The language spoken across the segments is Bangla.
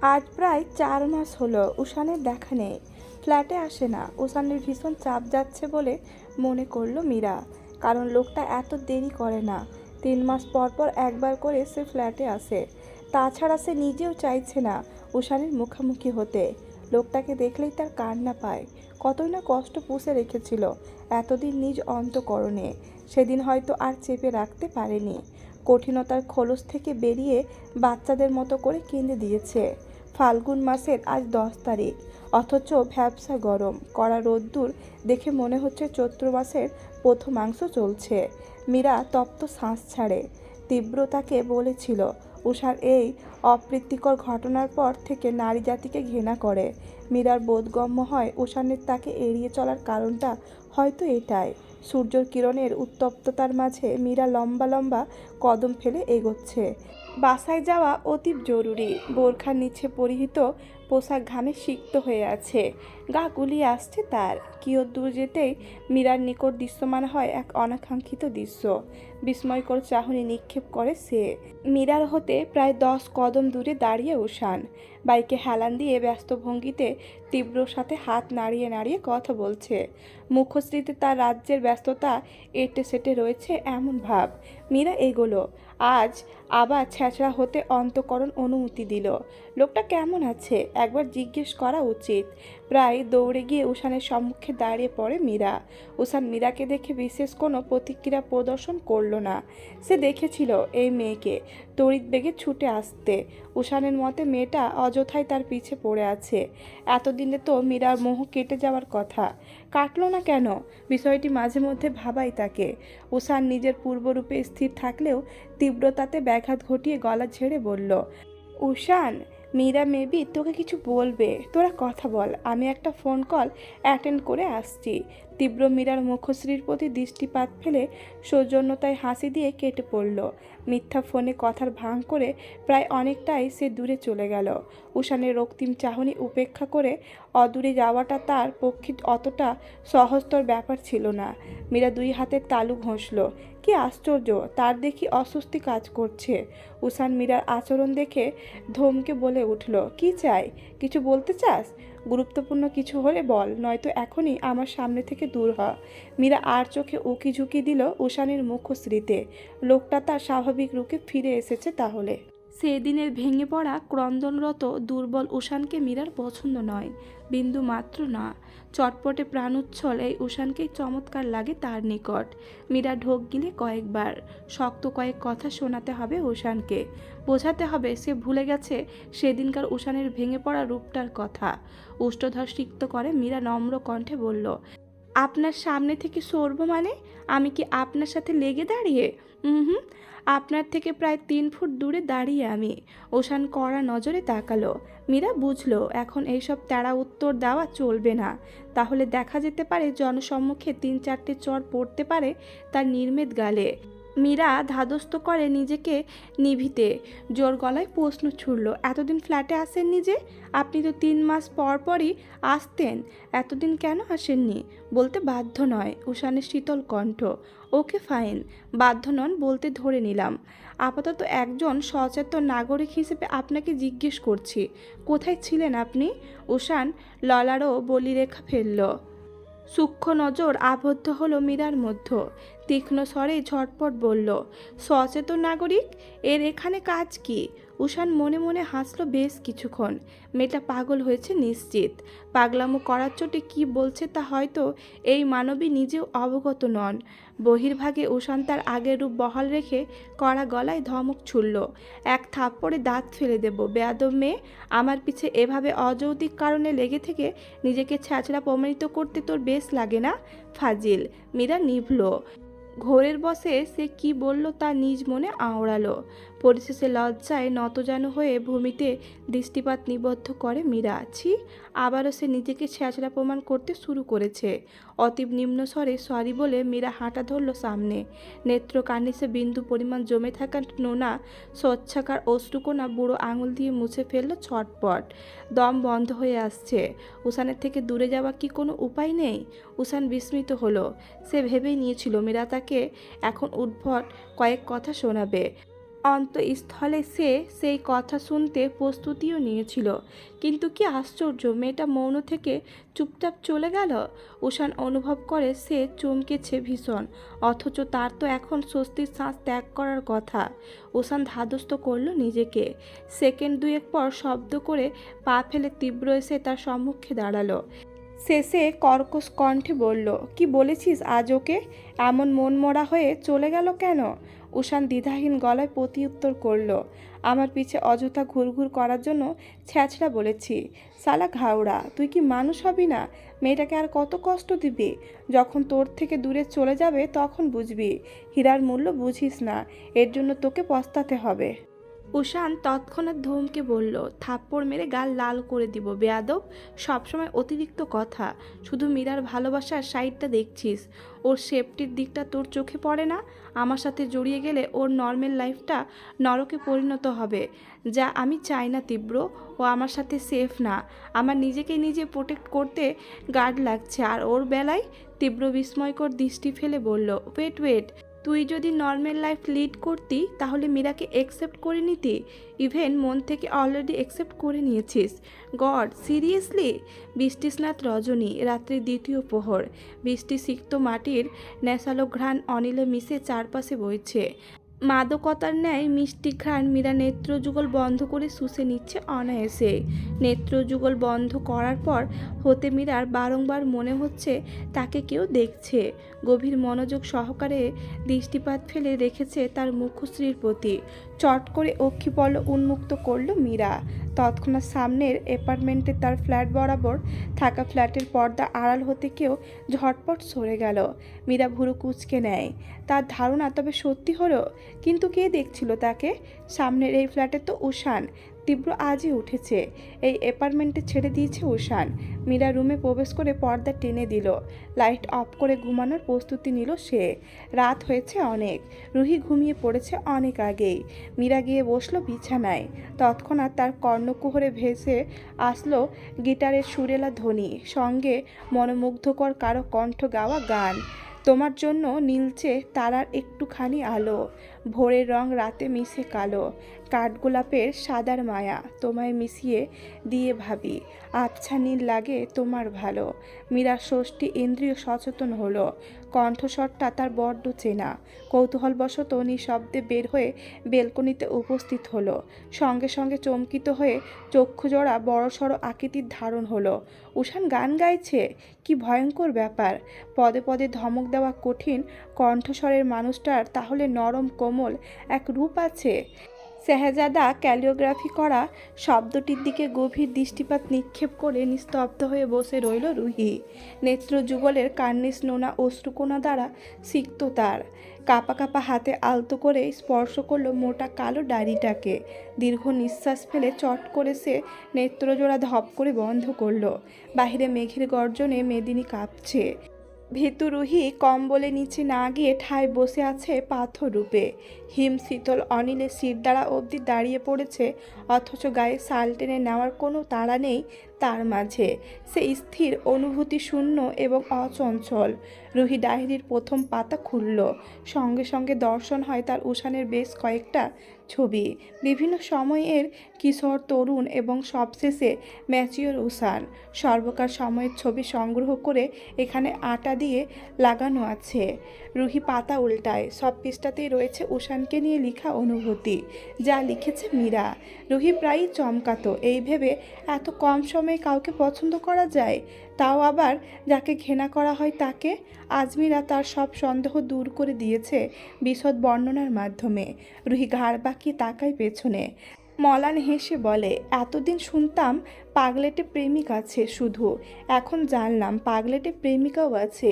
আজ প্রায় 4 মাস হলো উষানের দেখা নেই। ফ্ল্যাটে আসে না। উষানের ভীষণ চাপ যাচ্ছে বলে মনে করলো মীরা। কারণ লোকটা এত দেরি করে না। 3 মাস পর পর একবার করে সে ফ্ল্যাটে আসে। তাছাড়া সে নিজেও চাইছে না উষানের মুখোমুখি হতে। লোকটাকে দেখলেই তার কান্না পায়। কতই না কষ্ট পুষে রেখেছিল এতদিন নিজ অন্তঃকরণে। সেদিন হয়তো আর চেপে রাখতে পারেনি। কঠিনতার খোলস থেকে বেরিয়ে বাচ্চাদের মতো করে কেঁদে দিয়েছে। ফাল্গুন মাসের আজ 10 তারিখ, অথচ ভ্যাপসা গরম, কড়া রোদ্দুর দেখে মনে হচ্ছে চৈত্র মাসের প্রথমাংশ চলছে। মীরা তপ্ত শ্বাস ছাড়ে। তীব্রতাকে বলেছিল উষার এই অপ্রীতিকর ঘটনার পর থেকে নারী জাতিকে ঘৃণা করে। মীরার বোধগম্য হয় উষানের তাকে এড়িয়ে চলার কারণটা হয়তো এটাই। সূর্যের কিরণের উত্তপ্ততার মাঝে মীরা লম্বা লম্বা কদম ফেলে এগোচ্ছে। বাসায় যাওয়া অতীব জরুরি। বোরখার নিচে পরিহিত পোশাক ঘামে সিক্ত হয়ে আছে। গা গুলিয়ে আসছে তার। কিয়দূর যেতেই মীরার নিকট দৃশ্যমান হয় এক অনাকাঙ্ক্ষিত দৃশ্য। বিস্ময়কর চাহনি নিক্ষেপ করে সে। মীরার হতে প্রায় 10 কদম দূরে দাঁড়িয়ে উষান। বাইকে হেলান দিয়ে ব্যস্ত ভঙ্গিতে তীব্রর সাথে হাত নাড়িয়ে নাড়িয়ে কথা বলছে। মুখশ্রীতে তার রাজ্যের ব্যস্ততা এঁটে সেটে রয়েছে এমন ভাব। মীরা এগোলো। আজ আবার ছ্যাঁচড়া হতে অন্তঃকরণ অনুমতি দিল। লোকটা কেমন আছে একবার জিজ্ঞেস করা উচিত। প্রায় দৌড়ে গিয়ে উষানের সম্মুখে দাঁড়িয়ে পড়ে মীরা। উষান মীরাকে দেখে বিশেষ কোনো প্রতিক্রিয়া প্রদর্শন করল না। সে দেখেছিল এই মেয়েকে তড়িৎ বেগে ছুটে আসতে। উষানের মতে মেয়েটা অযথাই তার পিছে পড়ে আছে। এতদিনে তো মীরার মোহ কেটে যাওয়ার কথা, কাটলো না কেন? বিষয়টি মাঝে মধ্যে ভাবাই তাকে। উষান নিজের পূর্বরূপে স্থির থাকলেও তীব্রতাতে ব্যাঘাত ঘটিয়ে গলা ঝেড়ে বলল, উষান, মীরা মেবি তোকে কিছু বলবে, তোরা কথা বল, আমি একটা ফোন কল অ্যাটেন্ড করে আসছি। তীব্র মীরার মুখশ্রীর প্রতি দৃষ্টিপাত ফেলে সৌজন্যতায় হাসি দিয়ে কেটে পড়ল। মিথ্যা ফোনে কথার ভাঙ করে প্রায় অনেকটাই সে দূরে চলে গেল। উষানের রক্তিম চাহনি উপেক্ষা করে অদূরে যাওয়াটা তার পক্ষে অতটা সহজতর ব্যাপার ছিল না। মীরা 2 হাতের তালু ঘষল। কি আশ্চর্য, তার দেখি অস্বস্তি কাজ করছে। উষান মীরার আচরণ দেখে ধমকে বলে উঠল, কি চাই? কিছু বলতে চাস? গুরুত্বপূর্ণ কিছু হলে বল, নয়তো এখনই আমার সামনে থেকে দূর হ। মীরা আর চোখে উকি ঝুঁকি দিল উষানের মুখশ্রীতে। লোকটা তার স্বাভাবিক রূপে ফিরে এসেছে তাহলে। সেদিনের ভেঙে পড়া ক্রন্দনরত দুর্বল উষানকে মীরার পছন্দ নয়, বিন্দু মাত্র না। চটপটে প্রাণোচ্ছল এই উষানকেই চমৎকার লাগে তার নিকট। মীরা ঢোক গিলে কয়েকবার। শক্ত কয়েক কথা শোনাতে হবে উষানকে। বোঝাতে হবে সে ভুলে গেছে সেদিনকার উষানের ভেঙে পড়া রূপটার কথা। উষ্ঠধর সিক্ত করে মীরা নম্র কণ্ঠে বলল, আপনার সামনে থেকে সরব মানে? আমি কি আপনার সাথে লেগে দাঁড়িয়ে? হুম, আপনার থেকে প্রায় 3 ফুট দূরে দাঁড়িয়ে আমি। ওশান কড়া নজরে তাকালো। মীরা বুঝলো এখন এইসব তেড়া উত্তর দেওয়া চলবে না। তাহলে দেখা যেতে পারে জনসম্মুখে 3-4টে চড় পড়তে পারে তার নির্মেদ গালে। মীরা ধাদস্ত করে নিজেকে নিভিতে। জোর গলায় প্রশ্ন ছুড়ল, এতদিন ফ্ল্যাটে আসেননি যে? আপনি তো 3 মাস পর পরই আসতেন, এতদিন কেন আসেননি? বলতে বাধ্য নয়। উষানের শীতল কণ্ঠ। ওকে ফাইন, বাধ্য নন বলতে ধরে নিলাম। আপাতত একজন সচেতন নাগরিক হিসেবে আপনাকে জিজ্ঞেস করছি, কোথায় ছিলেন আপনি? উষান ললারও বলিরেখা ফেলল। সূক্ষ্ম নজর আবদ্ধ হলো মীরার মধ্যে। তীক্ষ্ণ স্বরে ঝটপট বলল, সচেতন নাগরিক? এর এখানে কাজ কি? উষান মনে মনে হাসলো বেশ কিছুক্ষণ। মেয়েটা পাগল হয়েছে নিশ্চিত। পাগলামো করার চোটে কি বলছে তা হয়তো এই মানবী নিজেও অবগত নন। বহির্ভাগে উষান তার আগের রূপ বহাল রেখে কড়া গলায় ধমক ছুড়ল, এক থাপ্পড়ে দাঁত ফেলে দেব বেয়াদব মেয়ে। আমার পিছে এভাবে অযৌক্তিক কারণে লেগে থেকে নিজেকে ছ্যাঁচড়া প্রমাণিত করতে তোর বেশ লাগে না? ফাজিল। মীরা নিভল। ঘোরের বসে সে কি বলল তা নিজ মনে আওড়ালো। পরিশেষে লজ্জায় নতজানু হয়ে ভূমিতে দৃষ্টিপাত নিবদ্ধ করে মীরা। ছি, আবারও সে নিজেকে ছ্যাঁচড়া প্রমাণ করতে শুরু করেছে। অতীব নিম্ন স্বরে সরি বলে মীরা হাঁটা ধরল সামনে। নেত্র কার্নিসে বিন্দু পরিমাণ জমে থাকা নোনা স্বচ্ছাকার অশ্রুকোনা বুড়ো আঙুল দিয়ে মুছে ফেলল ছটপট। দম বন্ধ হয়ে আসছে। উষানের থেকে দূরে যাওয়া কি কোনো উপায় নেই? উষান বিস্মিত হলো। সে ভেবেই নিয়েছিল মীরা তাকে এখন উদ্ভট কয়েক কথা শোনাবে। অন্তঃস্থলে সে সেই কথা শুনতে প্রস্তুতিও নিয়েছিল, কিন্তু কি আশ্চর্য, মেয়েটা মৌন থেকে চুপচাপ চলে গেল। উষান অনুভব করে সে চমকেছে ভীষণ, অথচ তার তো এখন স্বস্তির শ্বাস ত্যাগ করার কথা। উষান ধাতস্থ করল নিজেকে। সেকেন্ড দুয়েক পর শব্দ করে পা ফেলে তীব্র এসে তার সম্মুখে দাঁড়ালো। শেষে কর্কশ কণ্ঠে বলল, কি বলেছিস আজ ওকে? এমন মনমরা হয়ে চলে গেল কেন? উষান দ্বিধাহীন গলায় প্রতিউত্তর করল, আমার পিছে অযথা ঘুরঘুর করার জন্য ছ্যাঁচড়া বলেছি। শালা ঘাওড়া, তুই কি মানুষ হবি না? মেয়েটাকে আর কত কষ্ট দিবি? যখন তোর থেকে দূরে চলে যাবে তখন বুঝবি হীরার মূল্য বুঝিস না, এর জন্য তোকে পস্তাতে হবে। উষান তৎক্ষণাৎ ধমকে বলল, থাপ্পড় মেরে গাল লাল করে দিব বেয়াদব। সবসময় অতিরিক্ত কথা, শুধু মীরার ভালোবাসার সাইডটা দেখছিস, ওর সেফটির দিকটা তোর চোখে পড়ে না? আমার সাথে জড়িয়ে গেলে ওর নর্মাল লাইফটা নরকে পরিণত হবে, যা আমি চাই না তীব্র। ও আমার সাথে সেফ না, আমার নিজেকে নিজে প্রোটেক্ট করতে গার্ড লাগছে। আর ওর বেলায় তীব্র বিস্ময়কর দৃষ্টি ফেলে বলল, ওয়েট ওয়েট, তুই যদি নর্মাল লাইফ লিড করতি তাহলে মীরাকে অ্যাকসেপ্ট করে নিতি? ইভেন মন থেকে অলরেডি অ্যাকসেপ্ট করে নিয়েছিস? God, seriously? বৃষ্টিস্নাত রজনী, রাত্রির দ্বিতীয় প্রহর, বৃষ্টি সিক্ত মাটির নেশালো ঘ্রাণ অনিলে মিশে চারপাশে বইছে। মাদকতার ন্যায় মিষ্টি ঘ্রাণ মীরা নেত্রযুগল বন্ধ করে শুষে নিচ্ছে অনায়াসে। নেত্রযুগল বন্ধ করার পর হতে মীরার বারংবার মনে হচ্ছে তাকে কেউ দেখছে। গভীর মনোযোগ সহকারে দৃষ্টিপাত ফেলে রেখেছে তার মুখশ্রীর প্রতি। চট করে অক্ষিপল্ল উন্মুক্ত করল মীরা। তৎক্ষণাৎ সামনের অ্যাপার্টমেন্টে তার ফ্ল্যাট বরাবর থাকা ফ্ল্যাটের পর্দা আড়াল হতে কেউ ঝটপট সরে গেল। মীরা ভুরু কুঁচকে নেয়। তার ধারণা তবে সত্যি হলো, কিন্তু কে দেখছিল তাকে? সামনের এই ফ্ল্যাটে তো উষান। তীব্র আজই উঠেছে, এই অ্যাপার্টমেন্টে ছেড়ে দিয়েছে উষান। মীরা রুমে প্রবেশ করে পর্দা টেনে দিল, লাইট অফ করে ঘুমানোর প্রস্তুতি নিল সে। রাত হয়েছে অনেক, রুহি ঘুমিয়ে পড়েছে অনেক আগেই। মীরা গিয়ে বসলো বিছানায়। তৎক্ষণাৎ তার কর্ণকুহরে ভেসে আসলো গিটারের সুরেলা ধ্বনি, সঙ্গে মনোমুগ্ধকর কারো কণ্ঠ গাওয়া গান। তোমার জন্য নীলচে তারার একটুখানি আলো, ভোরের রং রাতে মিশে কালো, কাঠগোলাপের সাদার মায়া তোমায় মিশিয়ে দিয়ে ভাবি, আচ্ছা নীল লাগে তোমার ভালো। মীরা ষষ্ঠী ইন্দ্রিয় সচেতন হলো। কণ্ঠস্বরটা তার বড্ড চেনা। কৌতূহলবশত নিঃশব্দে বের হয়ে বেলকনিতে উপস্থিত হলো। সঙ্গে সঙ্গে চমকিত হয়ে চক্ষুজোড়া বড়সড় আকৃতির ধারণ হলো। উষান গান গাইছে? কি ভয়ঙ্কর ব্যাপার! পদে পদে ধমক দেওয়া কঠিন কণ্ঠস্বরের মানুষটার তাহলে নরম কোমল এক রূপ আছে। শেহজাদা ক্যালিওগ্রাফি করা শব্দটির দিকে গভীর দৃষ্টিপাত নিক্ষেপ করে নিস্তব্ধ হয়ে বসে রইল রুহি। নেত্রযুগলের কার্নিশ নোনা অশ্রুকোনা দ্বারা সিক্ত তার। কাঁপা কাঁপা হাতে আলতো করে স্পর্শ করলো মোটা কালো ডায়েরিটাকে। দীর্ঘ নিঃশ্বাস ফেলে চট করে সে নেত্রজোড়া ধপ করে বন্ধ করলো। বাহিরে মেঘের গর্জনে মেদিনী কাঁপছে। ভীতু রুহি কম্বলে নিচে না গিয়ে ঠায় বসে আছে পাথর রূপে। হিম শীতল অনিলে শিরদাঁড়া অবধি দাঁড়িয়ে পড়েছে, অথচ গায়ে শাল টেনে নেওয়ার কোনো তাড়া নেই তার মাঝে। সে স্থির, অনুভূতি শূন্য এবং অচঞ্চল। রুহি ডায়েরির প্রথম পাতা খুলল। সঙ্গে সঙ্গে দর্শন হয় তার উষানের বেশ কয়েকটা ছবি, বিভিন্ন সময়ের কিশোর, তরুণ এবং সবশেষে ম্যাচিওর উষান। সর্বকার সময়ের ছবি সংগ্রহ করে এখানে আটা দিয়ে লাগানো আছে। রুহি পাতা উল্টায়। সব পৃষ্ঠাতেই রয়েছে উষানকে নিয়ে লেখা অনুভূতি, যা লিখেছে মীরা। রুহি প্রায়ই চমকাতো এই ভেবে এত কম সময়ে কাউকে পছন্দ করা যায়, তাও আবার যাকে ঘৃণা করা হয় তাকে। আজ মীরা তার সব সন্দেহ দূর করে দিয়েছে বিশদ বর্ণনার মাধ্যমে। রুহি ঘাড় বাঁকিয়ে তাকায় পেছনে। মলান হেসে বলে, এতদিন শুনতাম পাগলেটে প্রেমিক আছে শুধু, এখন জানলাম পাগলেটে প্রেমিকাও আছে।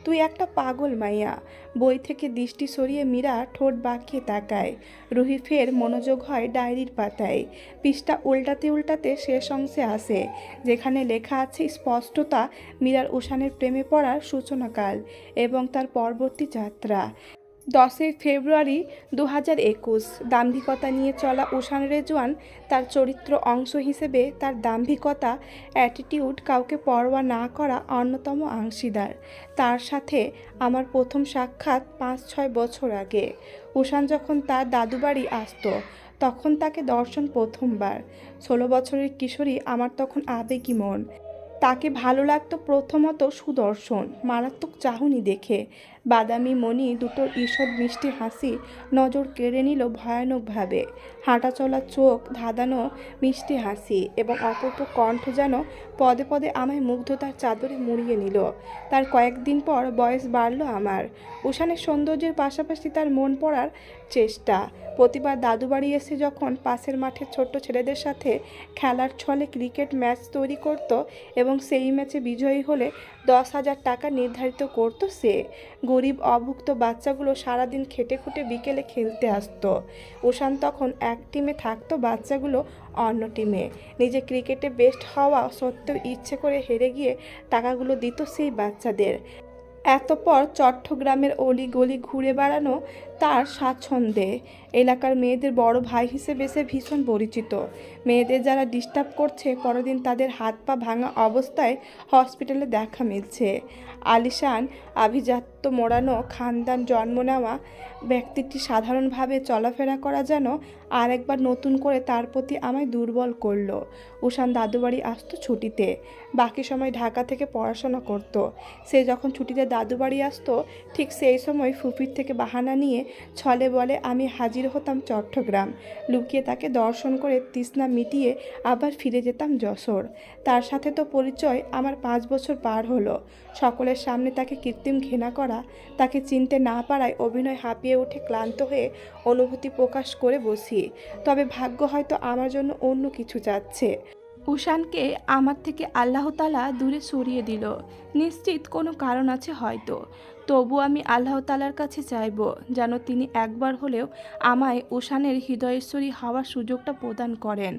তুই একটা পাগল মাইয়া। বই থেকে দৃষ্টি সরিয়ে মীরা ঠোঁট বাঁকিয়ে তাকায়। রুহি ফের মনোযোগ হয় ডায়েরির পাতায়। পৃষ্ঠা উল্টাতে উল্টাতে শেষ অংশে আসে, যেখানে লেখা আছে স্পষ্টতা মীরার উষানের প্রেমে পড়ার সূচনাকাল এবং তার পরবর্তী যাত্রা। 10 ফেব্রুয়ারি 2021। দাম্ভিকতা নিয়ে চলা উষান রেজওয়ান তার চরিত্র অংশ হিসেবে তার দাম্ভিকতা, অ্যাটিটিউড, কাউকে পরোয়া না করা অন্যতম অংশীদার। তার সাথে আমার প্রথম সাক্ষাৎ 5-6 বছর আগে। উষান যখন তার দাদু বাড়ি আসতো তখন তাকে দর্শন প্রথমবার। 16 বছরের কিশোরী আমার তখন আবেগী মন। তাকে ভালো লাগতো প্রথমত সুদর্শন, মারাত্মক চাহনি দেখে। বাদামি মণি দুটোর ঈষৎ মিষ্টি হাসি নজর কেড়ে নিল ভয়ানকভাবে। হাঁটাচলা চোখ ধাঁধানো মিষ্টি হাসি এবং অপূর্ব কণ্ঠ যেন পদে পদে আমায় মুগ্ধতার চাদরে মুড়িয়ে নিল। তার কয়েকদিন পর বয়স বাড়ল আমার। উষানের সৌন্দর্যের পাশাপাশি তার মন পড়ার চেষ্টা। প্রতিবার দাদু বাড়ি এসে যখন পাশের মাঠের ছোট্ট ছেলেদের সাথে খেলার ছলে ক্রিকেট ম্যাচ তৈরি করত এবং সেই ম্যাচে বিজয়ী হলে 10,000 টাকা নির্ধারিত করত সে। গরিব অভুক্ত বাচ্চাগুলো সারাদিন খেটে খুঁটে বিকেলে খেলতে আসতো। উষান তখন এক টিমে থাকতো, বাচ্চাগুলো অন্য টিমে। নিজে ক্রিকেটে বেস্ট হওয়া সত্ত্বেও ইচ্ছে করে হেরে গিয়ে টাকাগুলো দিত সেই বাচ্চাদের। এতপর চট্টগ্রামের অলিগলি ঘুরে বেড়ানো তার স্বাচ্ছন্দ্যে। এলাকার মেয়েদের বড় ভাই হিসেবে সে ভীষণ পরিচিত। মেয়েদের যারা ডিস্টার্ব করছে পরদিন তাদের হাত পা ভাঙা অবস্থায় হসপিটালে দেখা মিলছে। আলিশান আভিজাত্য মোড়ানো খানদান জন্ম নেওয়া ব্যক্তিটি সাধারণভাবে চলাফেরা করা যেন আর একবার নতুন করে তার প্রতি আমায় দুর্বল করলো। উষান দাদুবাড়ি আসতো ছুটিতে, বাকি সময় ঢাকা থেকে পড়াশোনা করত। সে যখন ছুটিতে দাদুবাড়ি আসতো ঠিক সেই সময় ফুপির থেকে বাহানা নিয়ে ছলে বলে আমি হাজির হতাম চট্টগ্রাম। লুকিয়ে তাকে দর্শন করে তৃষ্ণা মিটিয়ে আবার ফিরে যেতাম যশোর। তার সাথে তো পরিচয় আমার 5 বছর পার হলো। সকলের সামনে তাকে কৃত্রিম ঘৃণা করা, তাকে চিনতে না পারায় অভিনয় হাঁপিয়ে উঠে ক্লান্ত হয়ে অনুভূতি প্রকাশ করে বসি। তবে ভাগ্য হয়তো আমার জন্য অন্য কিছু চাচ্ছে। উষানকে আমার থেকে আল্লাহ তাআলা দূরে সরিয়ে দিল। নিশ্চিত কোনো কারণ আছে হয়তো। তবু আমি আল্লাহ তাআলার কাছে চাইব যেন তিনি একবার হলেও আমায় উষানের হৃদয়েশ্বরী হওয়ার সুযোগটা প্রদান করেন।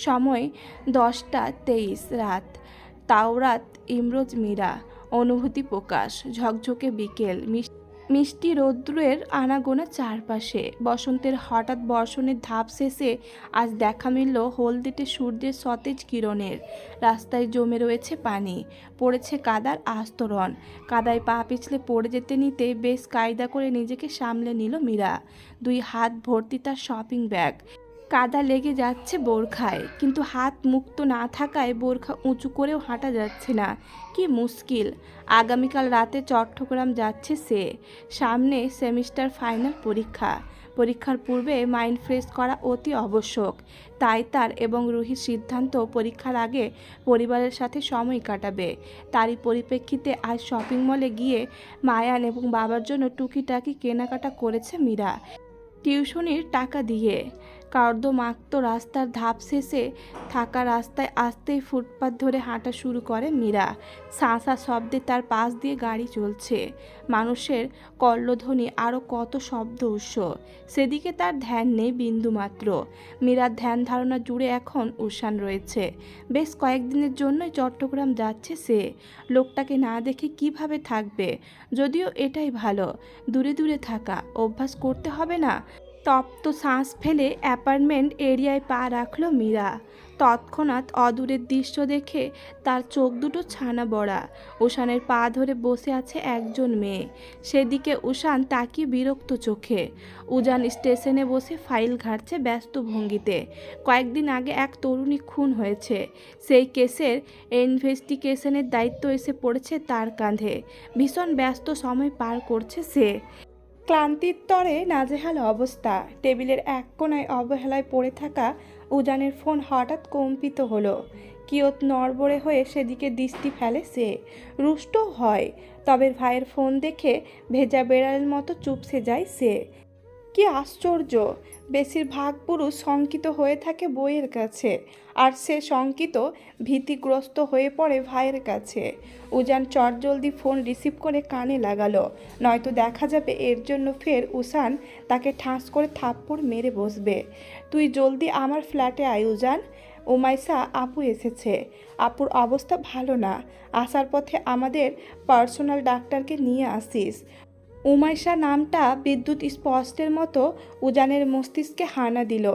সময় 10:23 রাত। তাওরাত ইমরোজ মীরা। অনুভূতি প্রকাশ। ঝকঝকে বিকেল, মিষ্টি রৌদ্রের আনাগোনা চারপাশে। বসন্তের হঠাৎ বর্ষণের ধাপ শেষে আজ দেখা মিলল হলদেটে সূর্যের সতেজ কিরণের। রাস্তায় জমে রয়েছে পানি, পড়েছে কাদার আস্তরণ। কাদায় পা পিছলে পড়ে যেতে নিতে বেশ কায়দা করে নিজেকে সামলে নিল মীরা। 2 হাত ভর্তি তার শপিং ব্যাগ। কাদা লেগে যাচ্ছে বোরখায়, কিন্তু হাত মুক্ত না থাকায় বোরখা উঁচু করেও হাঁটা যাচ্ছে না। কি মুশকিল। আগামীকাল রাতে চট্টগ্রাম যাচ্ছে সে। সামনে সেমিস্টার ফাইনাল পরীক্ষা। পরীক্ষার পূর্বে মাইন্ড ফ্রেশ করা অতি আবশ্যক। তাই তার এবং রুহির সিদ্ধান্ত পরীক্ষার আগে পরিবারের সাথে সময় কাটাবে। তারই পরিপ্রেক্ষিতে আজ শপিং মলে গিয়ে মায়ান এবং বাবার জন্য টুকিটাকি কেনাকাটা করেছে মীরা, টিউশনির টাকা দিয়ে। কর্দমাক্ত রাস্তার ধাপ শেষে থাকা রাস্তায় আসতেই ফুটপাত ধরে হাঁটা শুরু করে মীরা। শাঁসা শব্দে তার পাশ দিয়ে গাড়ি চলছে, মানুষের কল্লোধ্বনি, আরও কত শব্দ উৎস। সেদিকে তার ধ্যান নেই বিন্দুমাত্র। মীরার ধ্যান ধারণা জুড়ে এখন উষান রয়েছে। বেশ কয়েকদিনের জন্যই চট্টগ্রাম যাচ্ছে সে। লোকটাকে না দেখে কিভাবে থাকবে? যদিও এটাই ভালো, দূরে দূরে থাকা। অভ্যাস করতে হবে না। তপ্ত শ্বাস ফেলে অ্যাপার্টমেন্ট এরিয়ায় পা রাখল মীরা। তৎক্ষণাৎ অদূরের দৃশ্য দেখে তার চোখ দুটো ছানা বড়া। উষানের পা ধরে বসে আছে একজন মেয়ে। সেদিকে উষান তাকিয়ে বিরক্ত চোখে। উজান স্টেশনে বসে ফাইল ঘাঁটছে ব্যস্ত ভঙ্গিতে। কয়েকদিন আগে এক তরুণী খুন হয়েছে। সেই কেসের ইনভেস্টিগেশনের দায়িত্ব এসে পড়েছে তার কাঁধে। ভীষণ ব্যস্ত সময় পার করছে সে। ক্লান্তির তরে নাজেহাল অবস্থা। টেবিলের এক কোণায় অবহেলায় পড়ে থাকা উজানের ফোন হঠাৎ কম্পিত হলো। কিয়ত নড়বড়ে হয়ে সেদিকে দৃষ্টি ফেলে সে। রুষ্ট হয়, তবে ভাইয়ের ফোন দেখে ভেজা বেড়ালের মতো চুপসে যায় সে। কি আশ্চর্য, বেশিরভাগ পুরুষ শঙ্কিত হয়ে থাকে বইয়ের কাছে, আর সে শঙ্কিত ভীতিগ্রস্ত হয়ে পড়ে ভাইয়ের কাছে। উজান চটজলদি ফোন রিসিভ করে কানে লাগালো, নয়তো দেখা যাবে এর জন্য ফের উষান তাকে ঠাস করে থাপ্পড় মেরে বসবে। তুই জলদি আমার ফ্ল্যাটে আয় উজান, উমাইসা আপু এসেছে। আপুর অবস্থা ভালো না, আসার পথে আমাদের পার্সোনাল ডাক্তারকে নিয়ে আসিস। উমাইসা নামটা বিদ্যুৎ স্পষ্টের মতো উজানের মস্তিষ্কে হানা দিল।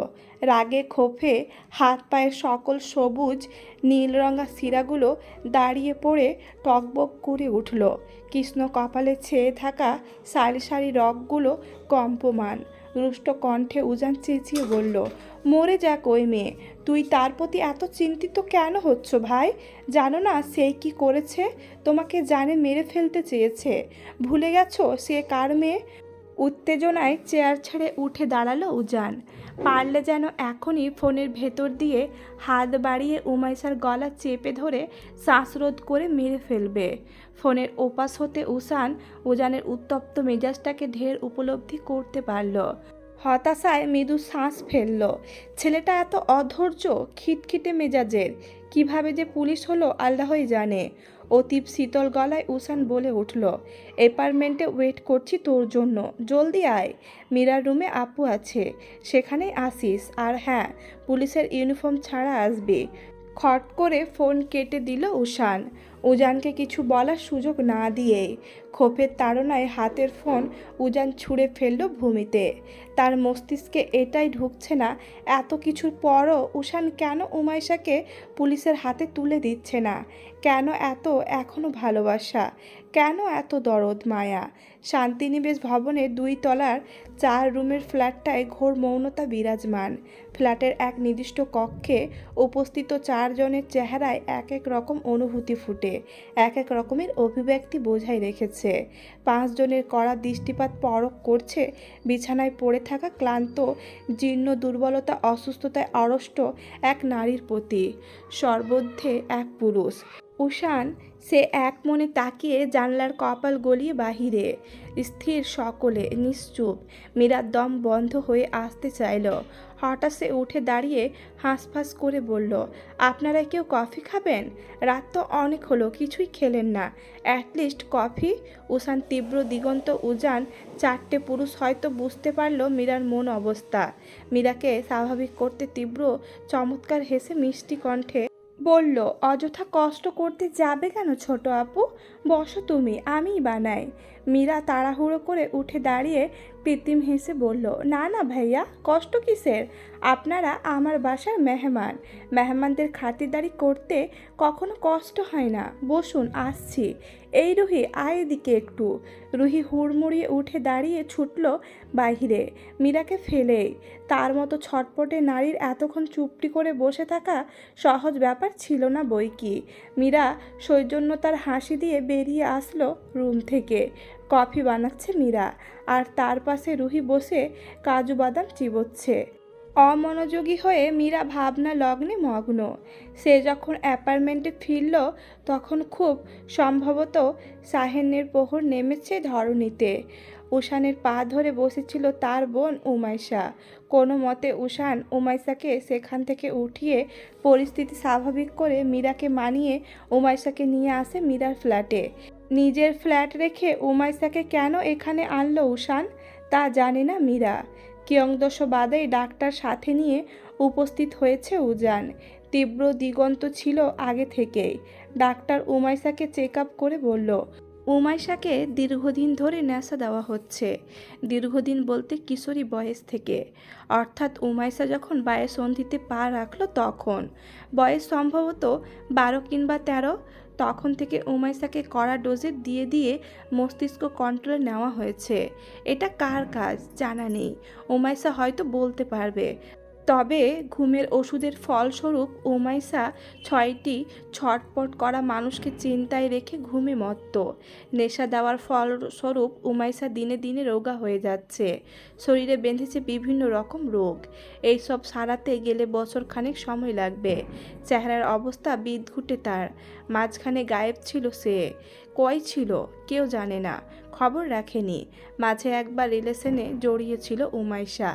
রাগে ক্ষোভে হাত পায়ের সকল সবুজ নীলরঙা শিরাগুলো দাঁড়িয়ে পড়ে টকবক করে উঠল। কৃষ্ণ কপালে ছেয়ে থাকা সারি সারি রগগুলো কম্পমান। রুষ্ট কণ্ঠে উজান চেঁচিয়ে বলল, মরে যাক ওই মেয়ে, তুই তার প্রতি এত চিন্তিত কেন হচ্ছ ভাই? জানো না সে কি করেছে? তোমাকে জানে মেরে ফেলতে চেয়েছে। ভুলে গেছো সে কার মেয়ে? উত্তেজনায় চেয়ার ছেড়ে উঠে দাঁড়ালো উজান। পারলে যেন এখনই ফোনের ভেতর দিয়ে হাত বাড়িয়ে উমাইসার গলা চেপে ধরে শ্বাসরোধ করে মেরে ফেলবে। ফোনের ওপাশ হতে উজানের উত্তপ্ত মেজাজটাকে ঢের উপলব্ধি করতে পারল। হতাশায় মৃদু শ্বাস ফেলল। ছেলেটা এত অধৈর্য, খিটখিটে মেজাজের, কিভাবে যে পুলিশ হলো আল্লাহই জানে। অতীব শীতল গলায় উসান বলে উঠল, অ্যাপার্টমেন্টে ওয়েট করছি তোর জন্য, জলদি আয়। মীরার রুমে আপু আছে, সেখানেই আসিস। আর হ্যাঁ, পুলিশের ইউনিফর্ম ছাড়া আসবি। খট করে ফোন কেটে দিল উসান, উজানকে কিছু বলার সুযোগ না দিয়েই। ক্ষোভের তাড়নায় হাতের ফোন উজান ছুঁড়ে ফেলল ভূমিতে। তার মস্তিষ্কে এটাই ঢুকছে না, এত কিছুর পরও উসান কেন উমাইশাকে পুলিশের হাতে তুলে দিচ্ছে না? কেন এত এখনও ভালোবাসা? কেন এত দরদ মায়া? শান্তিনিবেশ ভবনের 2 তলার 4 রুমের ফ্ল্যাটটায় ঘোর মৌনতা বিরাজমান। ফ্ল্যাটের এক নির্দিষ্ট কক্ষে উপস্থিত 4 জনের চেহারায় এক এক রকম অনুভূতি ফুটে, এক এক রকমের অভিব্যক্তি বোঝাই রেখেছে। 5 জনের কড়া দৃষ্টিপাত পরখ করছে বিছানায় পড়ে থাকা ক্লান্ত, জীর্ণ, দুর্বলতা অসুস্থতায় আড়ষ্ট এক নারীর প্রতি। সর্বদ্ধে এক পুরুষ উষান। সে এক মনে তাকিয়ে জানলার কপাল গলিয়ে বাহিরে। স্থির সকলে, নিশ্চুপ। মীরার দম বন্ধ হয়ে আসতে চাইল। হঠাৎ সে উঠে দাঁড়িয়ে হাঁসফাঁস করে বলল, আপনারা কেউ কফি খাবেন? রাত তো অনেক হলো, কিছুই খেলেন না, অ্যাটলিস্ট কফি। উষান তীব্র দিগন্ত উজান 4টে পুরুষ হয়তো বুঝতে পারল মীরার মন অবস্থা। মীরাকে স্বাভাবিক করতে তীব্র চমৎকার হেসে মিষ্টি কণ্ঠে বলল, অযথা কষ্ট করতে যাবে কেন ছোট আপু? বসো তুমি, আমিই বানাই। মীরা তাড়াহুড়ো করে উঠে দাঁড়িয়ে কৃত্রিম হেসে বলল, না না ভাইয়া, কষ্ট কিসের? আপনারা আমার বাসার মেহমান, মেহমানদের খাতিরদারি করতে কখনো কষ্ট হয় না। বসুন, আসছি। এই রুহি, আয় এদিকে একটু। রুহি হুড়মুড়িয়ে উঠে দাঁড়িয়ে ছুটল বাহিরে মীরাকে ফেলেই। তার মতো ছটপটে নারীর এতক্ষণ চুপটি করে বসে থাকা সহজ ব্যাপার ছিল না বই কি। মীরা সৌজন্যতার হাসি দিয়ে বেরিয়ে আসলো রুম থেকে। কফি বানাচ্ছে মীরা, আর তার পাশে রুহি বসে কাজু বাদাম চিবোচ্ছে। অমনোযোগী হয়ে মীরা ভাবনা লগ্নে মগ্ন। সে যখন অ্যাপার্টমেন্টে ফিরল তখন খুব সম্ভবত সাহেনের প্রহর নেমেছে ধরণীতে। উষানের পা ধরে বসেছিল তার বোন উমাইশা। কোনো মতে উষান উমাইশাকে সেখান থেকে উঠিয়ে পরিস্থিতি স্বাভাবিক করে মীরাকে মানিয়ে উমাইশাকে নিয়ে আসে মীরার ফ্ল্যাটে। নিজের ফ্ল্যাট রেখে উমাইশাকে কেন এখানে আনলো উষান তা জানে না মীরা। কিয়ংদশ বাদেই ডাক্তার সাথে নিয়ে উপস্থিত হয়েছে উজান। তীব্র দিগন্ত ছিল আগে থেকেই। ডাক্তার উমাইশাকে চেক আপ করে বলল, উমাইশাকে দীর্ঘদিন ধরে নেশা দেওয়া হচ্ছে। দীর্ঘদিন বলতে কিশোরী বয়স থেকে, অর্থাৎ উমাইশা যখন বায়সন্ধিতে পা রাখল তখন। বয়স সম্ভবত 12 কিংবা 13। তখন থেকে উমাইশাকে কড়া ডোজে দিয়ে দিয়ে মস্তিষ্ক কন্ট্রোলে নেওয়া হয়েছে। এটা কার কাজ জানা নেই, উমাইশা হয়তো বলতে পারবে। তবে ঘুমের ওষুধের ফলস্বরূপ উমাইশা 6টি ছটপট করা মানুষকে চিন্তায় রেখে ঘুমে মত্ত। নেশা দেওয়ার ফলস্বরূপ উমাইশা দিনে দিনে রোগা হয়ে যাচ্ছে। শরীরে বেঁধেছে বিভিন্ন রকম রোগ। এইসব সারাতে গেলে বছরখানেক সময় লাগবে। চেহারার অবস্থা বিদঘুটে তার। মাঝখানে গায়েব ছিল সে। কই ছিল কেউ জানে না, খবর রাখেনি। মাঝে একবার রিলেশনে জড়িয়েছিল উমাইশা।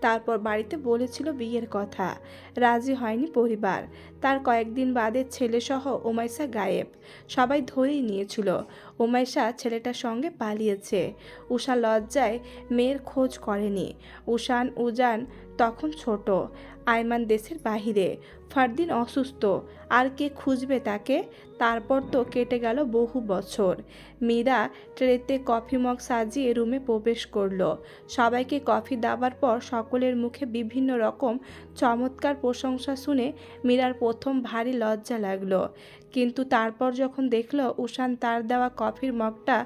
তারপর বাড়িতে বলেছিল বিয়ের কথা, রাজি হয়নি পরিবার। তার কয়েকদিন বাদে ছেলেসহ উমাইশা গায়েব। সবাই ধরেই নিয়েছিল উমাইশা ছেলেটার সঙ্গে পালিয়েছে। উষা লজ্জায় মেয়ের খোঁজ করেনি। উজান তখন ছোট, আইমান দেশের বাহিরে, ফারদিন অসুস্থ, আর কে খুঁজবে তাকে? তারপর তো কেটে গেল বহু বছর। মীরা ট্রেতে কফি মগ সাজিয়ে রুমে প্রবেশ করলো। সবাইকে কফি দেওয়ার পর সকলের মুখে বিভিন্ন রকম চমৎকার প্রশংসা শুনে মীরার প্রথম ভারী লজ্জা লাগলো, কিন্তু তারপর যখন দেখলো উষান তার দেওয়া কফির মগটা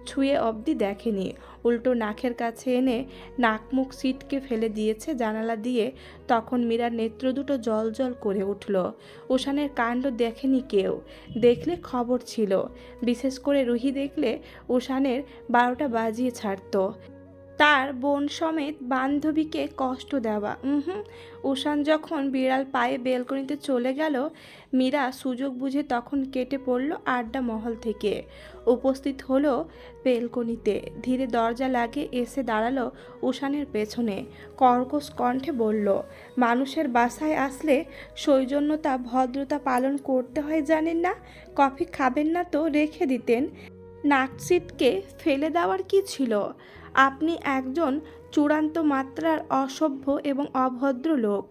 ছুঁয়ে অবধি দেখেনি, উল্টো নাকের কাছে এনে নাক মুখ সিটকে ফেলে দিয়েছে জানালা দিয়ে, তখন মীরার নেত্র দুটো জল জল করে উঠল। উষানের কাণ্ড দেখেনি কেউ, দেখলে খবর ছিল, বিশেষ করে রুহি দেখলে উষানের 12টা বাজিয়ে ছাড়ত। তার বোন সমেত বান্ধবীকে কষ্ট দেওয়া। উষান যখন বিড়াল পায়ে বেলকনিতে চলে গেল, মীরা সুযোগ বুঝে তখন কেটে পড়ল আড্ডা মহল থেকে, উপস্থিত হলো বেলকনিতে। ধীরে দরজা লাগিয়ে এসে দাঁড়ালো উষানের পেছনে, কর্কশ কণ্ঠে বলল, মানুষের বাসায় আসলে সৌজন্যতা ভদ্রতা পালন করতে হয় জানেন না? কফি খাবেন না তো রেখে দিতেন, নাকসিটকে ফেলে দেওয়ার কি ছিল? আপনি একজন চূড়ান্ত মাত্রার অসভ্য এবং অভদ্র লোক।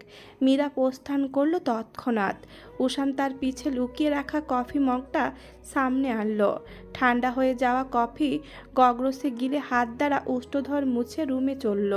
মীরা প্রস্থান করল তৎক্ষণাৎ। উষান তার পিছে লুকিয়ে রাখা কফি মগটা সামনে আনলো। ঠান্ডা হয়ে যাওয়া কফি গগ্রসে গিলে হাত দ্বারা ওষ্ঠধর মুছে রুমে চলল।